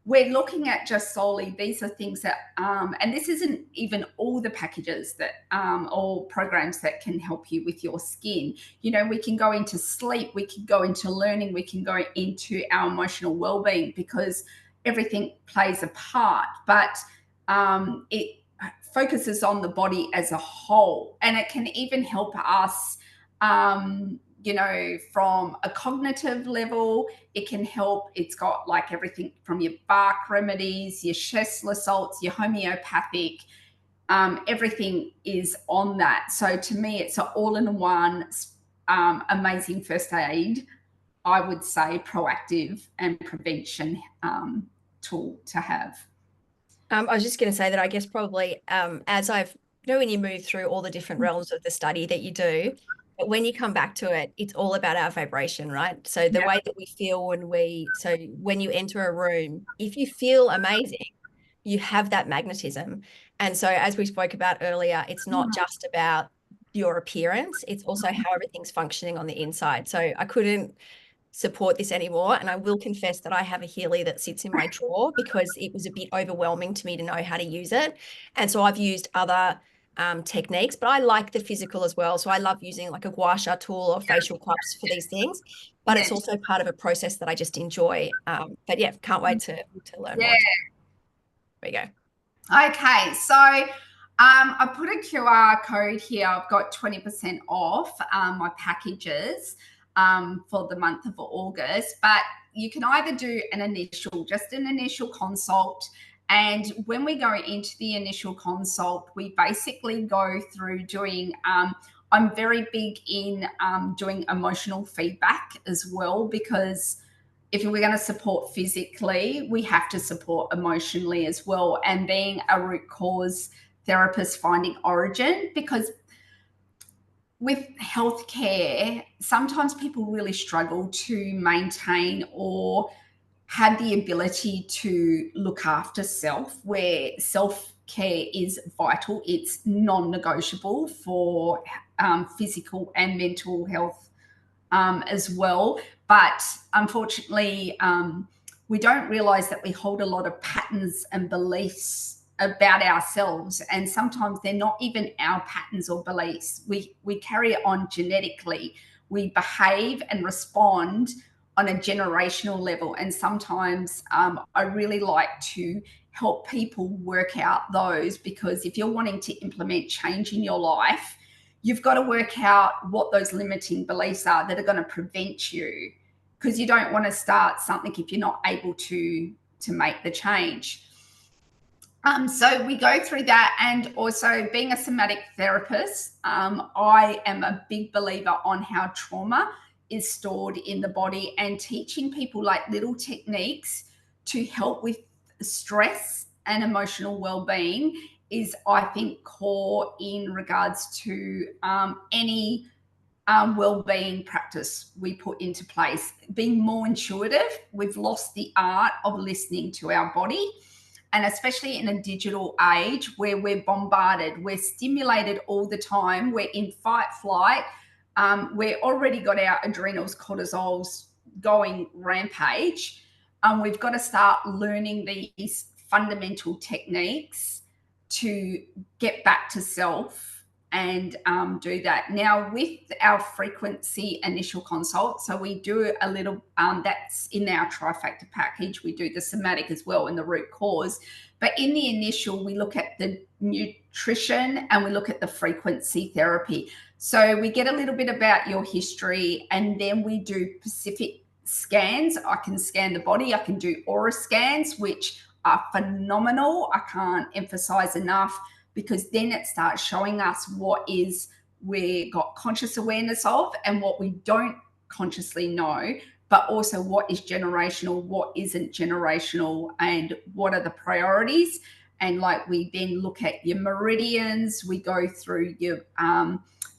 we're looking at just solely, these are things that, and this isn't even all the packages that, or programs that can help you with your skin. You know, we can go into sleep, we can go into learning, we can go into our emotional well-being, because everything plays a part. But it focuses on the body as a whole, and it can even help us you know, from a cognitive level. It can help. It's got like everything from your bark remedies, your Scheffler salts, your homeopathic, everything is on that. So to me, it's an all-in-one amazing first aid, I would say, proactive and prevention tool to have. I was just going to say that I guess probably as I've, you know, when you move through all the different realms of the study that you do, but when you come back to it, it's all about our vibration, right? So the way that we feel so when you enter a room, if you feel amazing, you have that magnetism. And so as we spoke about earlier, it's not just about your appearance, it's also how everything's functioning on the inside. So I couldn't support this anymore. And I will confess that I have a Healy that sits in my drawer because it was a bit overwhelming to me to know how to use it. And so I've used other techniques, but I like the physical as well. So I love using like a gua sha tool or facial cups for these things, but it's also part of a process that I just enjoy. But yeah, can't wait to learn more. There you go. Okay, so I put a QR code here. I've got 20% off my packages for the month of August, but you can either do just an initial consult. And when we go into the initial consult, we basically go through doing, I'm very big in doing emotional feedback as well, because if we're going to support physically, we have to support emotionally as well. And being a root cause therapist, finding origin, because with healthcare, sometimes people really struggle to maintain or have the ability to look after self, where self care is vital. It's non negotiable for physical and mental health as well. But unfortunately, we don't realize that we hold a lot of patterns and beliefs about ourselves, and sometimes they're not even our patterns or beliefs. We carry it on genetically. We behave and respond on a generational level, and sometimes I really like to help people work out those, because if you're wanting to implement change in your life, you've got to work out what those limiting beliefs are that are going to prevent you, because you don't want to start something if you're not able to make the change. So we go through that, and also being a somatic therapist, I am a big believer on how trauma is stored in the body, and teaching people like little techniques to help with stress and emotional well-being is, I think, core in regards to any well-being practice we put into place. Being more intuitive, we've lost the art of listening to our body, and especially in a digital age where we're bombarded, we're stimulated all the time, we're in fight flight, we're already got our adrenals, cortisols going rampage. We've got to start learning these fundamental techniques to get back to self and do that. Now, with our frequency initial consult, so we do a little, that's in our trifecta package. We do the somatic as well and the root cause. But in the initial, we look at the nutrition and we look at the frequency therapy. So we get a little bit about your history, and then we do specific scans. I can scan the body. I can do aura scans, which are phenomenal. I can't emphasize enough, because then it starts showing us what is we got conscious awareness of and what we don't consciously know, but also what is generational, what isn't generational, and what are the priorities. And like, we then look at your meridians, we go through your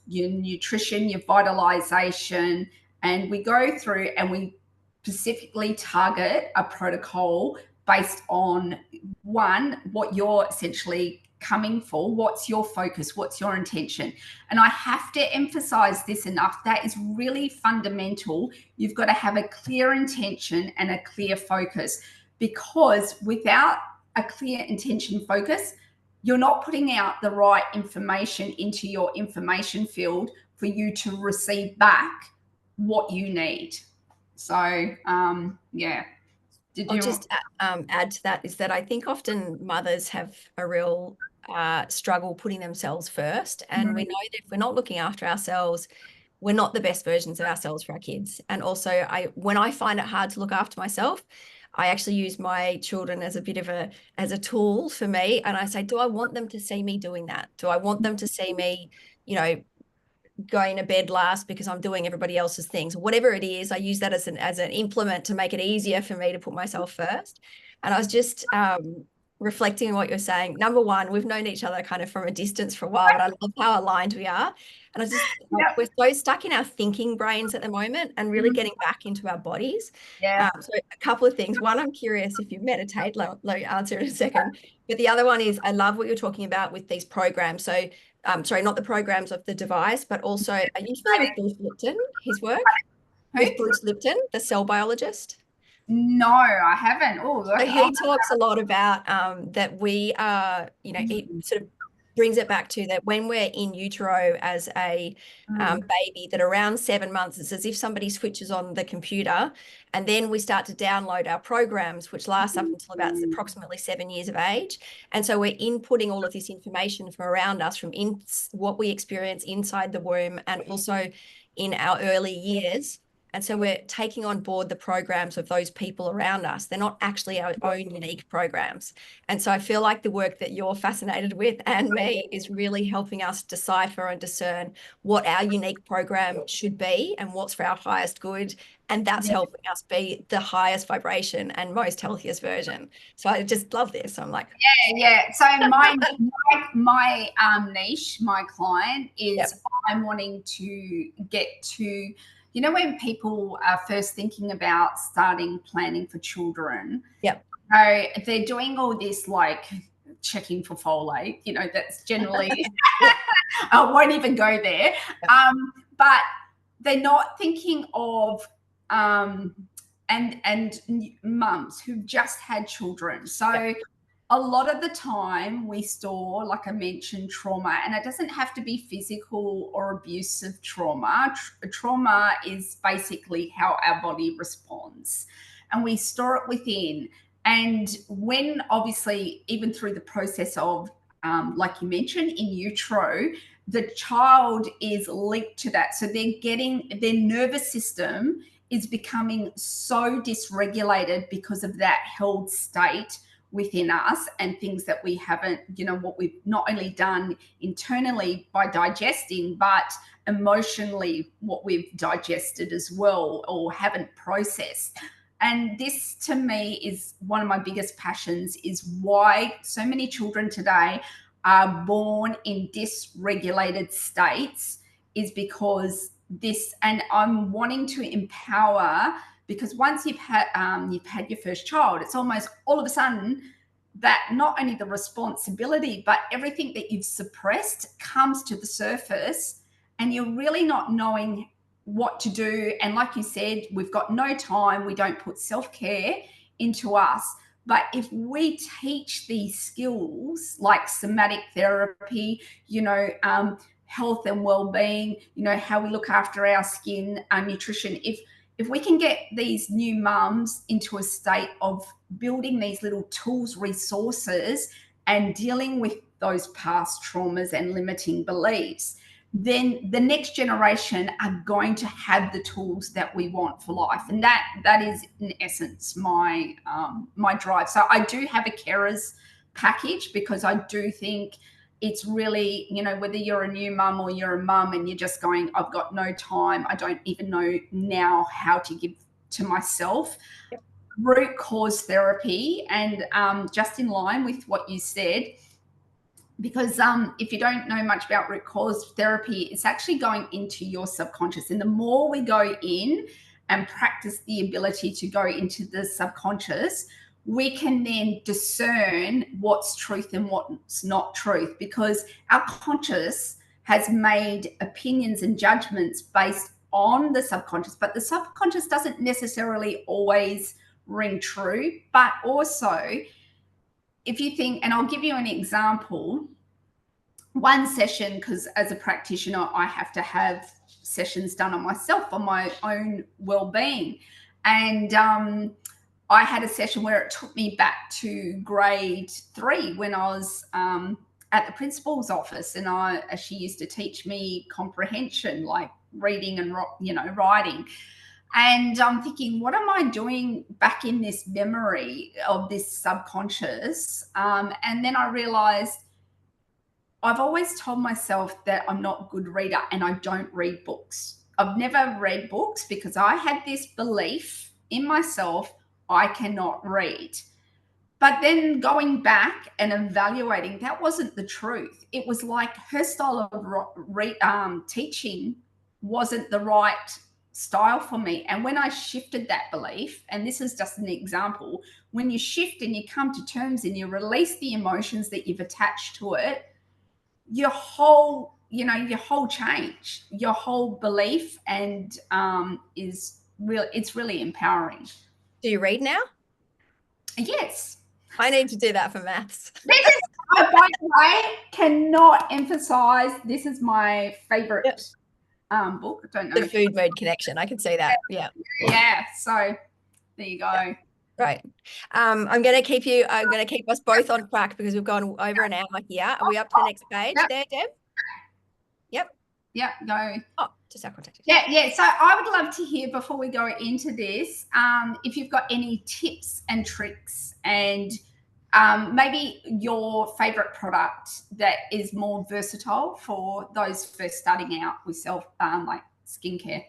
nutrition, your vitalization, and we go through and we specifically target a protocol based on, one, what you're essentially coming for, what's your focus, what's your intention. And I have to emphasize this enough, that is really fundamental. You've got to have a clear intention and a clear focus, because without a clear intention focus, you're not putting out the right information into your information field for you to receive back what you need. So yeah. I'll just add to that, is that I think often mothers have a real struggle putting themselves first. And we know that if we're not looking after ourselves, we're not the best versions of ourselves for our kids. And also, when I find it hard to look after myself, I actually use my children as a bit of as a tool for me. And I say, do I want them to see me doing that? Do I want them to see me, going to bed last because I'm doing everybody else's things? Whatever it is, I use that as an implement to make it easier for me to put myself first. And I was just reflecting on what you're saying. Number one, we've known each other kind of from a distance for a while, but I love how aligned we are. And I just, we're so stuck in our thinking brains at the moment, and really getting back into our bodies. Yeah. So a couple of things. One, I'm curious if you meditate, let me answer in a second. But the other one is, I love what you're talking about with these programs. So sorry, not the programs of the device, but also, are you familiar with Bruce Lipton, his work? With Bruce Lipton, the cell biologist? No, I haven't. Oh, So he talks a lot about that we are, it sort of brings it back to that when we're in utero as a baby, that around 7 months, it's as if somebody switches on the computer, and then we start to download our programs, which last up until about approximately 7 years of age. And so we're inputting all of this information from around us, from what we experience inside the womb, and also in our early years. And so we're taking on board the programs of those people around us. They're not actually our own unique programs. And so I feel like the work that you're fascinated with and me is really helping us decipher and discern what our unique program should be and what's for our highest good. And that's Yeah. helping us be the highest vibration and most healthiest version. So I just love this. I'm like, yeah. So my niche, my client yep, is I'm wanting to get to, you know, when people are first thinking about starting planning for children, yep. so they're doing all this like checking for folate, you know, that's generally Yep. I won't even go there. Yep. But they're not thinking of and mums who've just had children. So Yep. a lot of the time we store, like I mentioned, trauma, and it doesn't have to be physical or abusive trauma. Trauma is basically how our body responds, and we store it within. And when obviously, even through the process of, like you mentioned, in utero, the child is linked to that. So they're getting their nervous system is becoming so dysregulated because of that held state within us and things that we haven't, you know, what we've not only done internally by digesting, but emotionally what we've digested as well or haven't processed. And this to me is one of my biggest passions, is why so many children today are born in dysregulated states, is because this, and I'm wanting to empower, because once you've had your first child, it's almost all of a sudden that not only the responsibility, but everything that you've suppressed comes to the surface, and you're really not knowing what to do. And like you said, we've got no time. We don't put self-care into us. But if we teach these skills like somatic therapy, you know, health and well-being, you know, how we look after our skin, our nutrition, if we can get these new mums into a state of building these little tools, resources, and dealing with those past traumas and limiting beliefs, then the next generation are going to have the tools that we want for life. And that is in essence my my drive. So I do have a carers package, because I do think it's really, you know, whether you're a new mum or you're a mum and you're just going, I've got no time, I don't even know now how to give to myself. Root cause therapy, and just in line with what you said, because if you don't know much about root cause therapy, it's actually going into your subconscious. And the more we go in and practice the ability to go into the subconscious, we can then discern what's truth and what's not truth, because our conscious has made opinions and judgments based on the subconscious, but the subconscious doesn't necessarily always ring true. But also, if you think, and I'll give you an example, one session, because as a practitioner, I have to have sessions done on myself, on my own well-being. And I had a session where it took me back to grade 3 when I was at the principal's office, and she used to teach me comprehension, like reading and, you know, writing. And I'm thinking, what am I doing back in this memory of this subconscious? And then I realized I've always told myself that I'm not a good reader and I don't read books. I've never read books because I had this belief in myself, I cannot read. But then going back and evaluating, that wasn't the truth. It was like her style of teaching wasn't the right style for me. And when I shifted that belief, and this is just an example, when you shift and you come to terms and you release the emotions that you've attached to it, your whole, you know, your whole change, your whole belief, and is real. It's really empowering. Do you read now? Yes. I need to do that for maths. This is, by the way, cannot emphasize, this is my favorite book. I don't know. The food word connection. I can see that. Yeah. Yeah. So there you go. Right. I'm going to keep us both on track because we've gone over an hour here. Are we up to the next page there, Deb? Yep. Yep. Go. Oh, just our contact details. Yeah. So I would love to hear before we go into this, if you've got any tips and tricks and maybe your favorite product that is more versatile for those first starting out with like skincare.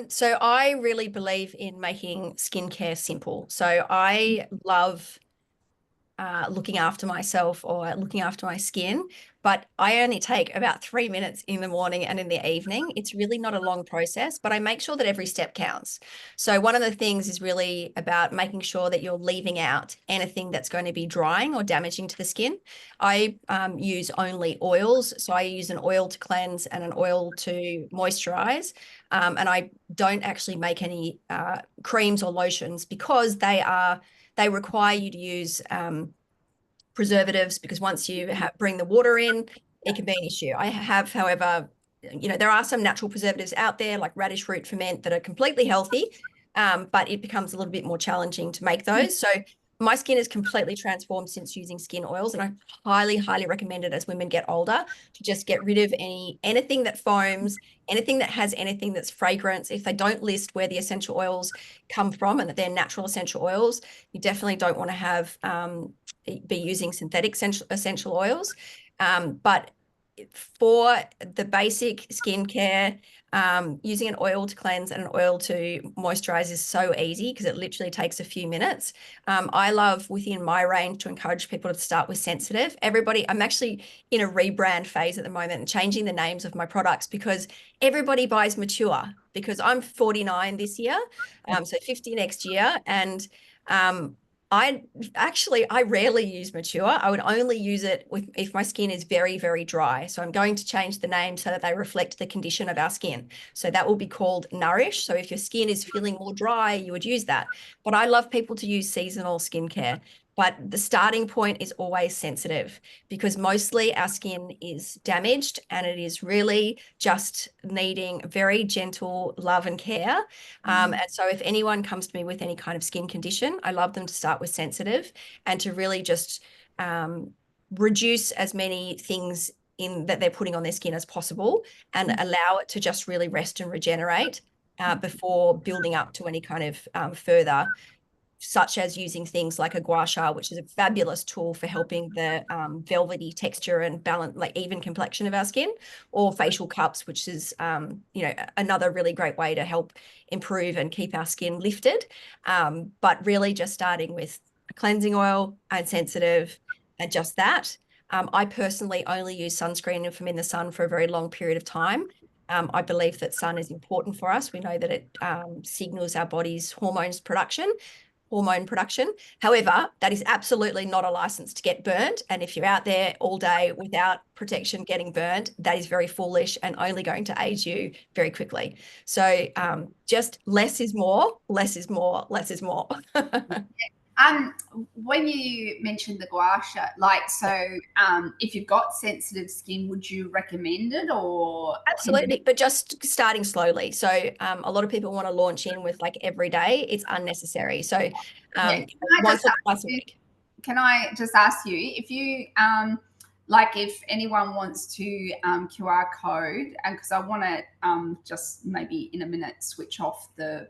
So I really believe in making skincare simple. So I love looking after myself or looking after my skin, but I only take about 3 minutes in the morning and in the evening. It's really not a long process, but I make sure that every step counts. So one of the things is really about making sure that you're leaving out anything that's going to be drying or damaging to the skin. I use only oils. So I use an oil to cleanse and an oil to moisturize. And I don't actually make any creams or lotions because they require you to use preservatives because once you bring the water in, it can be an issue. I have, however, there are some natural preservatives out there like radish root ferment that are completely healthy, but it becomes a little bit more challenging to make those. So my skin is completely transformed since using skin oils, and I highly, highly recommend it as women get older to just get rid of anything that foams, anything that has anything that's fragrance. If they don't list where the essential oils come from and that they're natural essential oils, you definitely don't want to have be using synthetic essential oils. But for the basic skincare, using an oil to cleanse and an oil to moisturize is so easy because it literally takes a few minutes. I love within my range to encourage people to start with sensitive. I'm actually in a rebrand phase at the moment and changing the names of my products because everybody buys mature because I'm 49 this year, so 50 next year. And I rarely use mature. I would only use it if my skin is very, very dry. So I'm going to change the name so that they reflect the condition of our skin. So that will be called Nourish. So if your skin is feeling more dry, you would use that. But I love people to use seasonal skincare. But the starting point is always sensitive because mostly our skin is damaged and it is really just needing very gentle love and care. And so if anyone comes to me with any kind of skin condition, I love them to start with sensitive and to really just reduce as many things in that they're putting on their skin as possible and allow it to just really rest and regenerate before building up to any kind of further, such as using things like a gua sha, which is a fabulous tool for helping the velvety texture and balance, like even complexion of our skin, or facial cups, which is, another really great way to help improve and keep our skin lifted. But really just starting with a cleansing oil and sensitive and just that. I personally only use sunscreen if I'm in the sun for a very long period of time. I believe that sun is important for us. We know that it signals our body's hormone production. However, that is absolutely not a license to get burnt. And if you're out there all day without protection getting burnt, that is very foolish and only going to age you very quickly. So just less is more, less is more, less is more. When you mentioned the gua sha, if you've got sensitive skin, would you recommend it or? Absolutely, but just starting slowly. So a lot of people want to launch in with like every day. It's unnecessary. So Yeah. once or twice a week. Can I just ask you if you if anyone wants to QR code, and because I want to just maybe in a minute switch off the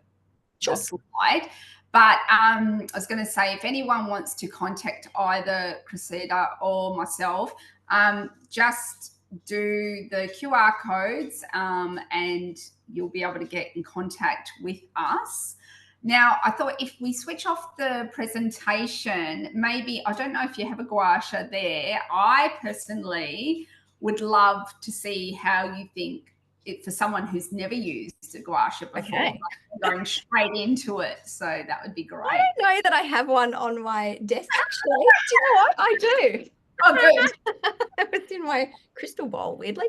slide. But I was going to say, if anyone wants to contact either Cressida or myself, just do the QR codes and you'll be able to get in contact with us. Now, I thought if we switch off the presentation, maybe, I don't know if you have a gua sha there. I personally would love to see how you think it, for someone who's never used a gua sha before, Okay. going straight into it. So that would be great. I don't know that I have one on my desk, actually. Do you know what? I do. Oh, good. It's in my crystal ball, weirdly.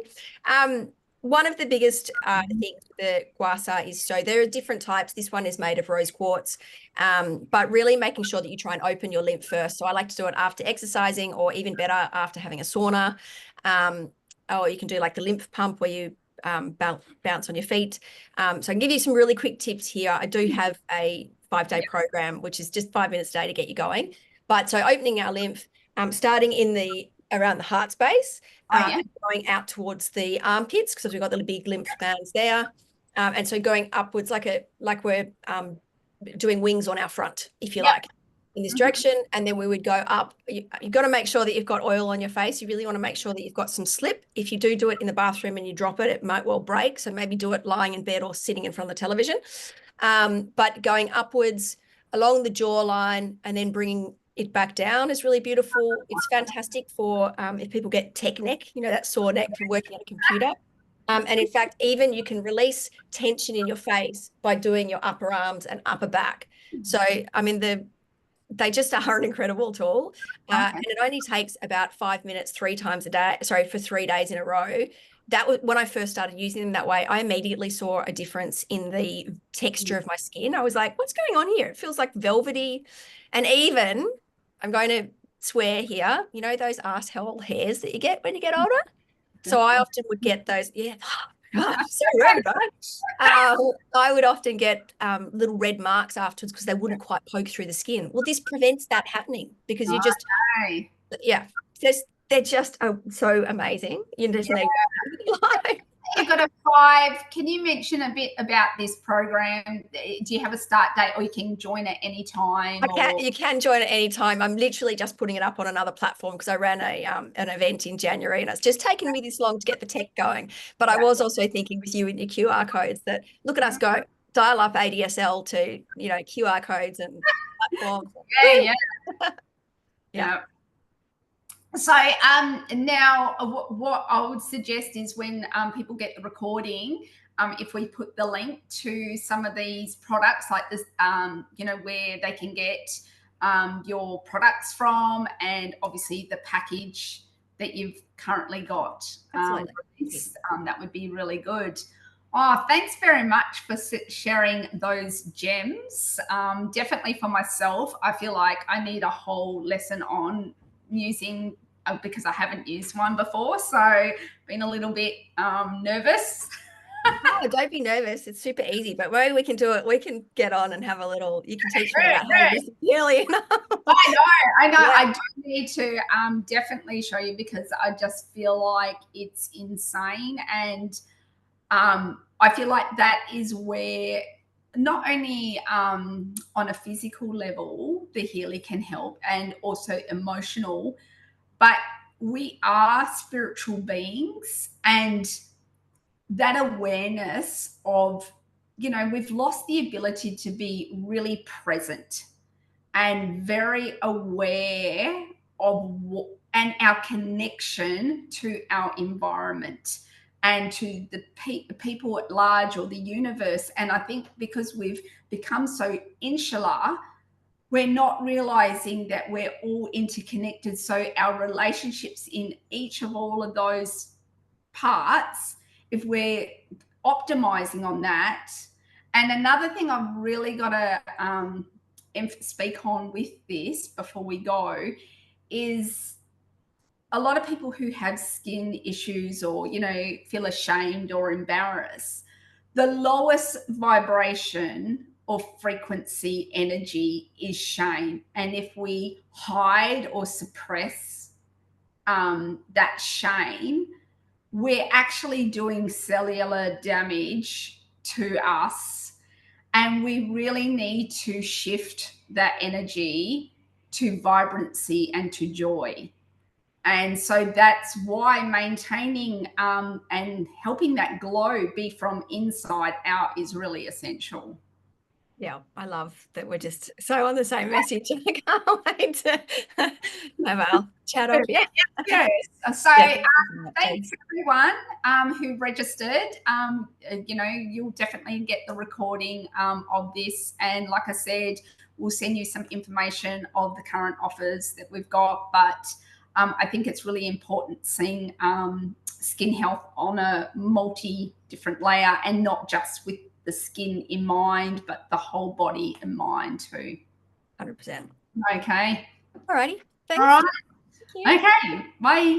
One of the biggest things with the gua sha is, so there are different types. This one is made of rose quartz, but really making sure that you try and open your lymph first. So I like to do it after exercising, or even better, after having a sauna. Or you can do like the lymph pump where you bounce on your feet. So I can give you some really quick tips here. I do have a 5-day program, which is just 5 minutes a day to get you going. But so opening our lymph, starting in the around the heart space, Oh, yeah. going out towards the armpits because we've got the big lymph bands there. And so going upwards like we're doing wings on our front, if you Yep. like, in this Mhm. direction. And then we would go up. You've got to make sure that you've got oil on your face. You really want to make sure that you've got some slip. If you do it in the bathroom and you drop it, it might well break. So maybe do it lying in bed or sitting in front of the television. But going upwards along the jawline and then bringing it back down is really beautiful. It's fantastic for if people get tech neck, that sore neck from working at a computer. And in fact, even you can release tension in your face by doing your upper arms and upper back. So, I mean, they just are an incredible tool. Okay. And it only takes about 5 minutes, 3 times a day, sorry, for 3 days in a row. That was when I first started using them that way. I immediately saw a difference in the texture of my skin. I was like, what's going on here? It feels like velvety. And even, I'm going to swear here, those arsehole hairs that you get when you get older? So I often would get those, yeah, gosh, so rude, right? I would often get little red marks afterwards because they wouldn't quite poke through the skin. Well, this prevents that happening because you just, Okay. yeah, they're just so amazing. You just need life. You've got a 5. Can you mention a bit about this program? Do you have a start date, or you can join at any time? You can join at any time. I'm literally just putting it up on another platform because I ran an event in January and it's just taken me this long to get the tech going. But I was also thinking with you and your QR codes that look at us go, dial up ADSL to QR codes and platforms. Yeah, yeah, Yeah. yeah. So now what I would suggest is when people get the recording, if we put the link to some of these products like this, where they can get your products from, and obviously the package that you've currently got released, that would be really good. Oh, thanks very much for sharing those gems. Definitely for myself, I feel like I need a whole lesson on using because I haven't used one before, so been a little bit nervous. Oh, don't be nervous. It's super easy, but maybe we can do it. We can get on and have a little. You can teach me about how to use the purely. I know. Yeah. I do need to definitely show you because I just feel like it's insane, and I feel like that is where not only on a physical level the healer can help, and also emotional, but we are spiritual beings, and that awareness of, we've lost the ability to be really present and very aware of and our connection to our environment and to the people at large or the universe. And I think because we've become so insular, we're not realizing that we're all interconnected. So our relationships in each of all of those parts, if we're optimizing on that. And another thing I've really got to speak on with this before we go is a lot of people who have skin issues or, feel ashamed or embarrassed, the lowest vibration or frequency energy is shame. And if we hide or suppress that shame, we're actually doing cellular damage to us. And we really need to shift that energy to vibrancy and to joy. And so that's why maintaining and helping that glow be from inside out is really essential. Yeah, I love that we're just so on the same message. I can't wait to have our chat off. Yeah. Yes. So Yeah, thanks everyone who registered. You'll definitely get the recording of this. And like I said, we'll send you some information of the current offers that we've got. But I think it's really important seeing skin health on a different layer, and not just with the skin in mind, but the whole body in mind too. 100%. Okay. All righty. Thanks. All right. Thank you. Okay. Bye.